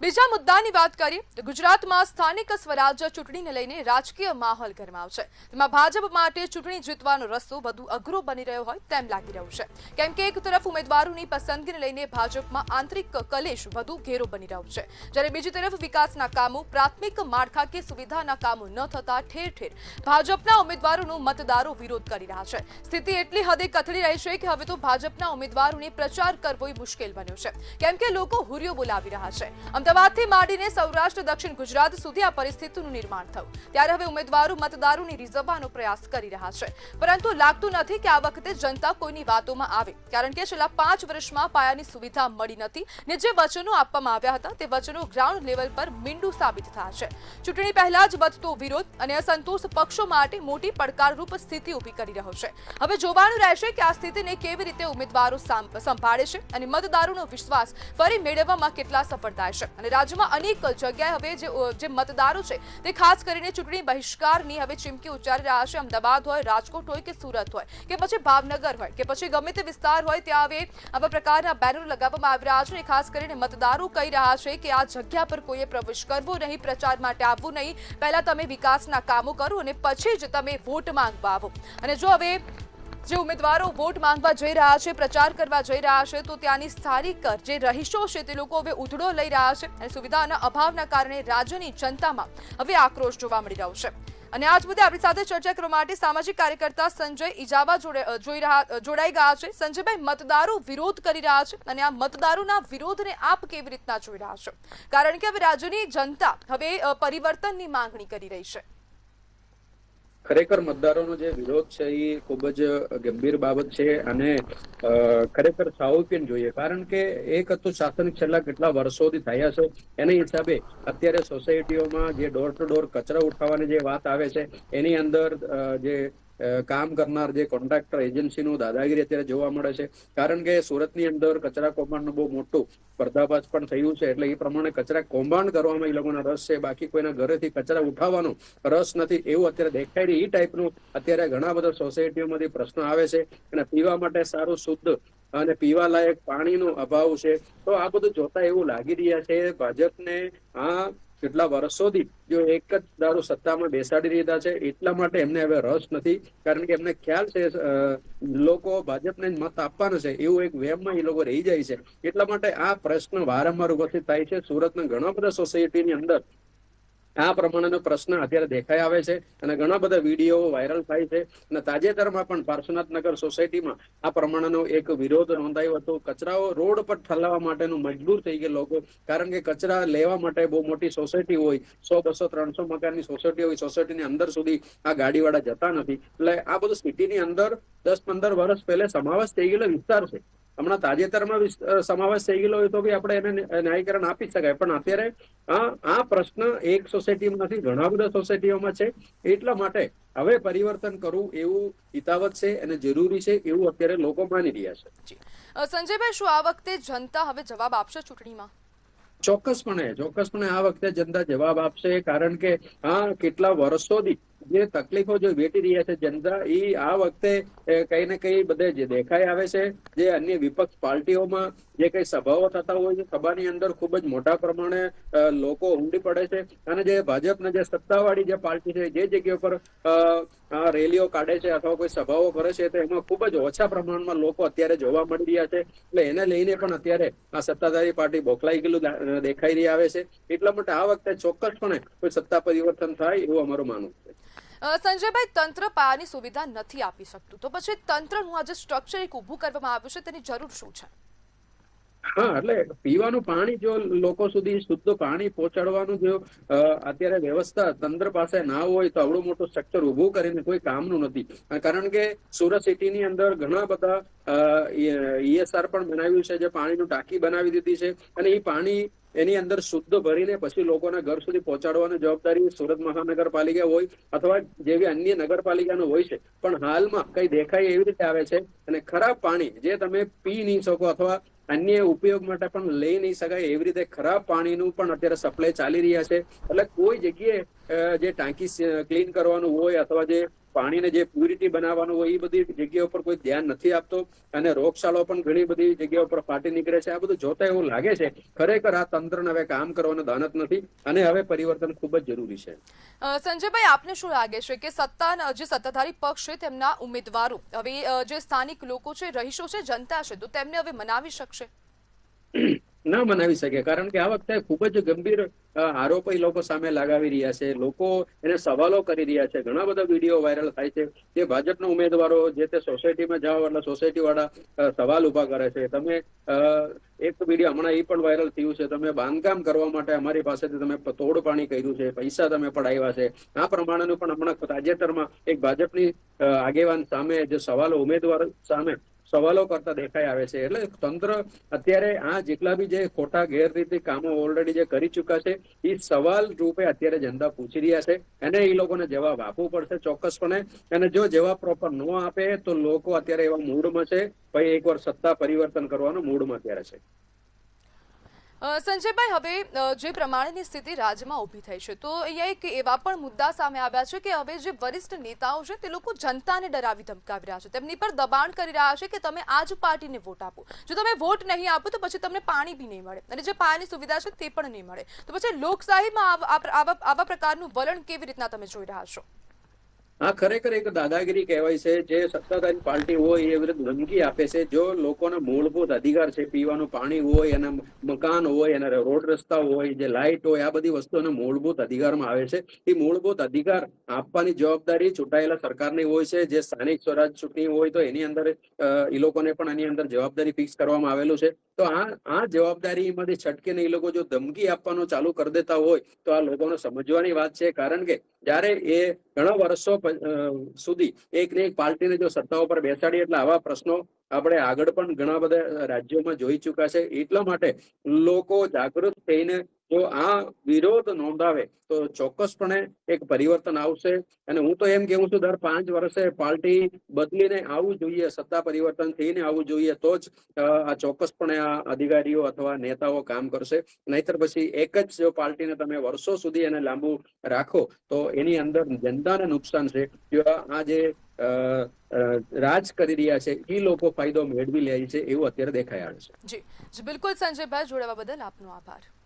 બીજા મુદ્દાની વાત કરીએ તો ગુજરાતમાં સ્થાનિક સ્વરાજ્ય ચૂંટણીને લઈને રાજકીય માહોલ ગરમાયો છે। તેમાં ભાજપ માટે ચૂંટણી જીતવાનો રસ્તો વધુ અઘરો બની રહ્યો હોય તેમ લાગી રહ્યું છે, કેમ કે એક તરફ ઉમેદવારોની પસંદગીને લઈને ભાજપમાં આંતરિક કલેશ વધુ ઘેરો બની રહ્યો છે, જ્યારે બીજી તરફ વિકાસના કામો, પ્રાથમિક માળખાકીય સુવિધાના કામો ન થતા ઠેર ઠેર ભાજપના ઉમેદવારોનો મતદારો વિરોધ કરી રહ્યા છે। સ્થિતિ એટલી હદે કથળી રહી છે કે હવે તો ભાજપના ઉમેદવારોને પ્રચાર કરવો મુશ્કેલ બન્યો છે, કેમ કે લોકો હુરિયો બોલાવી રહ્યા છે। અમદાવાદથી માંડીને સૌરાષ્ટ્ર દક્ષિણ ગુજરાત સુધી આ પરિસ્થિતિનું નિર્માણ થયું, ત્યારે હવે ઉમેદવારો મતદારોને રીઝવવાનો પ્રયાસ કરી રહ્યા છે, પરંતુ લાગતું નથી કે આ વખતે જનતા કોઈની વાતોમાં આવે, કારણ કે છેલ્લા 5 વર્ષમાં પાયાની સુવિધા મળી નથી ને જે વચનો આપવામાં આવ્યા હતા તે વચનો ગ્રાઉન્ડ લેવલ પર મીંડું સાબિત થયા છે। ચૂંટણી પહેલા જ વધતો વિરોધ અને અસંતોષ પક્ષો માટે મોટી પડકારરૂપ સ્થિતિ ઊભી કરી રહ્યો છે। હવે જોવાનું રહેશે કે આ સ્થિતિને કેવી રીતે ઉમેદવારો સંભાળે છે અને મતદારોનો વિશ્વાસ ફરી મેળવવામાં કેટલા સફળ થાય છે। અને રાજ્યમાં અનેક જગ્યાએ હવે જે મતદારો છે તે ખાસ કરીને ચૂંટણી બહિષ્કારની હવે ચીમકી ઉચ્ચારી રહ્યા છે। અમદાવાદ હોય, રાજકોટ હોય કે સુરત હોય કે પછી ભાવનગર હોય કે પછી ગમે તે વિસ્તાર હોય ત્યાં હવે આવા પ્રકારના બેનરો લગાવવામાં આવી રહ્યા છે અને ખાસ કરીને મતદારો કહી રહ્યા છે કે આ જગ્યા પર કોઈએ પ્રવેશ કરવો નહીં, પ્રચાર માટે આવવું નહીં, પહેલા તમે વિકાસના કામો કરો અને પછી જ તમે વોટ માંગવા આવો। અને જો હવે જે ઉમેદવારો વોટ માંગવા જઈ રહ્યા છે, પ્રચાર કરવા જઈ રહ્યા છે, તો ત્યાંની સ્થાનિક જે રહીશો છે તે લોકો હવે ઉધડો લઈ રહ્યા છે અને સુવિધાના અભાવના કારણે રાજ્યની જનતામાં હવે આક્રોશ જોવા મળી રહ્યો છે। અને આજ મુદ્દે આપણી સાથે ચર્ચા કરવા માટે સામાજિક કાર્યકર્તા સંજય ઇજાવા જોડાઈ ગયા છે। સંજયભાઈ, મતદારો વિરોધ કરી રહ્યા છે અને આ મતદારોના વિરોધને આપ કેવી રીતના જોઈ રહ્યા છો, કારણ કે હવે રાજ્યની જનતા હવે પરિવર્તનની માંગણી કરી રહી છે? ખરેખર મતદારોનો જે વિરોધ છે એ ખૂબ જ ગંભીર બાબત છે અને ખરેખર સાવચેત જોઈએ, કારણ કે એક હતું શાસન છેલ્લા કેટલા વર્ષોથી થયા છે એના હિસાબે અત્યારે સોસાયટીઓમાં જે ડોર ટુ ડોર કચરા ઉઠાવવાની જે વાત આવે છે એની અંદર જે કામ કરનાર જે કોન્ટ્રાક્ટર એજન્સીનું દાદાગીરી અત્યારે જોવા મળે છે, કારણ કે સુરતની અંદર કચરા કૌભાંડનું બહુ મોટું પર્દાફાશ પણ થયું છે, એટલે એ પ્રમાણે કચરા કૌભાંડ કરવામાં એ લોકોના રસ છે, બાકી કોઈના ઘરેથી કચરા ઉઠાવવાનો રસ નથી એવું અત્યારે દેખાય છે। એ ટાઈપનું અત્યારે ઘણા બધા સોસાયટીઓમાંથી પ્રશ્નો આવે છે અને પીવા માટે સારું શુદ્ધ અને પીવા લાયક પાણીનો અભાવ છે। તો આ બધું જોતા એવું લાગી રહ્યા છે ભાજપને આ કેટલા વર્ષોથી જો એક જ દારૂ સત્તામાં બેસાડી રહ્યા છે, એટલા માટે એમને હવે રસ નથી, કારણ કે એમને ખ્યાલ છે લોકો ભાજપને મત આપવાના છે એવું એક વેમમાં એ લોકો રહી જાય છે, એટલા માટે આ પ્રશ્ન વારંવાર ઉપસ્થિત થાય છે। સુરતના ઘણા બધા સોસાયટીની અંદર આ પ્રમાણેનો પ્રશ્ન અત્યારે દેખાઈ આવે છે અને ઘણા બધા વિડીયો વાયરલ થાય છે અને તાજેતરમાં પણ પાર્શ્વનાથનગર સોસાયટીમાં આ પ્રમાણેનો એક વિરોધ નોંધાયો હતો। કચરાઓ રોડ પર ઠલાવવા માટેનું મજબૂર થઈ ગયા લોકો, કારણ કે કચરા લેવા માટે બહુ મોટી સોસાયટી હોય, 100, 200, 300 મકાનની સોસાયટી હોય, સોસાયટીની અંદર સુધી આ ગાડીવાળા જતા નથી, એટલે આ બધું સિટીની અંદર 10-15 વર્ષ પહેલા સમાવેશ થઈ ગયેલો વિસ્તાર છે। હમણાં તાજેતરમાં સમાવેશ થઈ ગયેલો હોય તો બી આપણે એને ન્યાયીકરણ આપી શકાય, પણ અત્યારે આ પ્રશ્ન એક સોસાયટીમાં નથી, ઘણા બધા સોસાયટીઓમાં છે, એટલા માટે હવે પરિવર્તન કરવું એવું હિતાવત છે અને જરૂરી છે એવું અત્યારે લોકો માની રહ્યા છે। સંજયભાઈ, શું આ વખતે જનતા હવે જવાબ આપશે ચૂંટણીમાં? ચોક્કસપણે આ વખતે જનતા જવાબ આપશે, કારણ કે આ કેટલા વર્ષોથી જે તકલીફો જે વેઠી રહ્યા છે જનતા, એ આ વખતે કઈ ને કઈ બધે જે દેખાઈ આવે છે। જે અન્ય વિપક્ષ પાર્ટીઓમાં જે કઈ સભાઓ થતા હોય છે, સભાની અંદર ખૂબ જ મોટા પ્રમાણે લોકો ઉમટી પડે છે અને જે ભાજપના જે સત્તાવાળી જે પાર્ટી છે જે જગ્યા પર રેલીઓ કાઢે છે અથવા કોઈ સભાઓ કરે છે તો એમાં ખૂબ જ ઓછા પ્રમાણમાં લોકો અત્યારે જોવા મળી રહ્યા છે, એટલે એને લઈને પણ અત્યારે આ સત્તાધારી પાર્ટી બોખલાઈ ગયેલું દેખાઈ રહી આવે છે। એટલા માટે આ વખતે ચોક્કસપણે કોઈ સત્તા પરિવર્તન થાય એવું અમારું માનવું છે। સંજયભાઈ, તંત્ર પાયાની સુવિધા નથી આપી શકતું, તો પછી તંત્રનું આ જે સ્ટ્રક્ચર એક ઊભું કરવામાં આવ્યું છે તેની જરૂર શું છે? હા, એટલે પીવાનું પાણી જો લોકો સુધી શુદ્ધ પાણી પહોંચાડવાનું જો અત્યારે વ્યવસ્થા તંત્ર પાસે ના હોય તો આવડું મોટું સ્ટ્રક્ચર ઉભું કરીને કોઈ કામનું નથી, કારણ કે સુરત સિટીની અંદર ઘણા બધા ESR પણ બનાવ્યું છે, જે પાણીનું ટાંકી બનાવી દીધી છે અને એ પાણી એની અંદર શુદ્ધ ભરીને પછી લોકોના ઘર સુધી પહોંચાડવાની જવાબદારી સુરત મહાનગરપાલિકા હોય અથવા જેવી અન્ય નગરપાલિકાનો હોય છે, પણ હાલમાં કઈ દેખાય એવી રીતે આવે છે અને ખરાબ પાણી જે તમે પી નહીં શકો અથવા અન્ય ઉપયોગ માટે પણ લઈ નહીં શકાય એવી રીતે ખરાબ પાણીનું પણ અત્યારે સપ્લાય ચાલી રહ્યા છે। એટલે કોઈ જગ્યાએ જે ટાંકી ક્લીન કરવાનું હોય અથવા જે પાણીને જે પ્યુરિટી બનાવવાનું હોય એ બધી જગ્યાઓ પર કોઈ ધ્યાન નથી આપતો અને રોગચાળો પણ ઘણી બધી જગ્યાઓ પર ફાટી નીકળે છે. આ બધું જોતા એવું લાગે છે ખરેખર આ તંત્રને હવે કામ કરવાનો દાનત નથી અને હવે પરિવર્તન ખૂબ જ જરૂરી છે. સંજયભાઈ, આપને શું લાગે છે કે સત્તાના જે સત્તાધારી પક્ષ છે તેમના ઉમેદવારો હવે જે સ્થાનિક લોકો છે, રહીશો છે, જનતા છે, તો તેમને હવે મનાવી શકશે? ના મનાવી શકે, કારણ કે આ વખતે ખૂબ જ ગંભીર આરોપ એ લોકો સામે લગાવી રહ્યા છે. લોકો એને સવાલો કરી રહ્યા છે. ઘણા બધા વિડીયો વાયરલ થાય છે કે ભાજપના ઉમેદવારો જે તે સોસાયટીમાં જાઓ એટલે સોસાયટી વાળા સવાલ ઉભા કરે છે. તમે એક વિડીયો હમણાં એ પણ વાયરલ થયું છે, તમે બાંધકામ કરવા માટે અમારી પાસેથી તમે તોડ પાણી કર્યું છે, પૈસા તમે પડાવ્યા છે. આ પ્રમાણેનું પણ હમણાં તાજેતરમાં એક ભાજપની આગેવાન સામે જે સવાલો ઉમેદવાર સામે સવાલો કરતા દેખાઈ આવે છે. એટલે તંત્ર અત્યારે આ જેટલા બી જે ખોટા ગેરરીતિ કામો ઓલરેડી જે કરી ચુક્યા છે એ સવાલ રૂપે અત્યારે જનતા પૂછી રહ્યા છે અને એ લોકોને જવાબ આપવું પડશે ચોક્કસપણે. અને જો જવાબ પ્રોપર ન આપે તો લોકો અત્યારે એવા મૂડમાં છે, ભાઈ એકવાર સત્તા પરિવર્તન કરવાનો મૂડમાં અત્યારે છે. સંજયભાઈ, હવે જે પ્રમાણેની સ્થિતિ રાજ્યમાં ઊભી થઈ છે, તો અહીંયા એક એવા પણ મુદ્દા સામે આવ્યા છે કે હવે જે વરિષ્ઠ નેતાઓ છે તે લોકો જનતાને ડરાવી ધમકાવી રહ્યા છે, તેમની પર દબાણ કરી રહ્યા છે કે તમે આ જ પાર્ટીને વોટ આપો. જો તમે વોટ નહીં આપો તો પછી તમને પાણી બી નહીં મળે અને જે પાણીની સુવિધા છે તે પણ નહીં મળે. તો પછી લોકશાહીમાં આવા પ્રકારનું વલણ કેવી રીતના તમે જોઈ રહ્યા છો? આ ખરેખર એક દાદાગીરી કહેવાય છે. જે સત્તાધારી પાર્ટી હોય એ વિરુદ્ધ ધમકી આપે છે. જો લોકોના મૂળભૂત અધિકાર છે, પીવાનું પાણી હોય, એના મકાન હોય, એના રોડ રસ્તા હોય, જે લાઇટ હોય, આ બધી વસ્તુઓના મૂળભૂત અધિકારમાં આવે છે. એ મૂળભૂત અધિકાર આપવાની જવાબદારી ચૂંટાયેલા સરકારની હોય છે. જે સ્થાનિક સ્વરાજ ચૂંટણી હોય તો એની અંદર એ લોકોને પણ એની અંદર જવાબદારી ફિક્સ કરવામાં આવેલું છે. તો આ જવાબદારીમાંથી છટકીને એ લોકો જો ધમકી આપવાનું ચાલુ કરી દેતા હોય તો આ લોકોને સમજવાની વાત છે. કારણ કે જ્યારે એ ઘણા વર્ષો સુધી એક ને એક પાર્ટીને જો સત્તા ઉપર બેસાડી એટલે આવા પ્રશ્નો આપણે આગળ પણ ઘણા બધા રાજ્યોમાં જોઈ ચુક્યા છે. એટલા માટે લોકો જાગૃત થઈને જો આ વિરોધ નોંધાવે તો ચોક્કસપણે એક પરિવર્તન આવશે. અને હું તો એમ કેવું છું દર 5 વર્ષે પાર્ટી બદલીને આવવું જોઈએ, સત્તા પરિવર્તન થઈને આવવું જોઈએ, તો જ આ ચોક્કસપણે આ અધિકારીઓ અથવા નેતાઓ કામ કરશે. નહીતર પછી એક જ જો પાર્ટીને તમે વર્ષો સુધી એને લાંબુ રાખો તો એની અંદર જનતાને નુકસાન છે. જો આ જે રાજ કરી રહ્યા છે એ લોકો ફાયદો મેળવી લે છે એવું અત્યારે દેખાઈ આવે છે. જી બિલકુલ સંજયભાઈ, જોડાવા બદલ આપનો આભાર.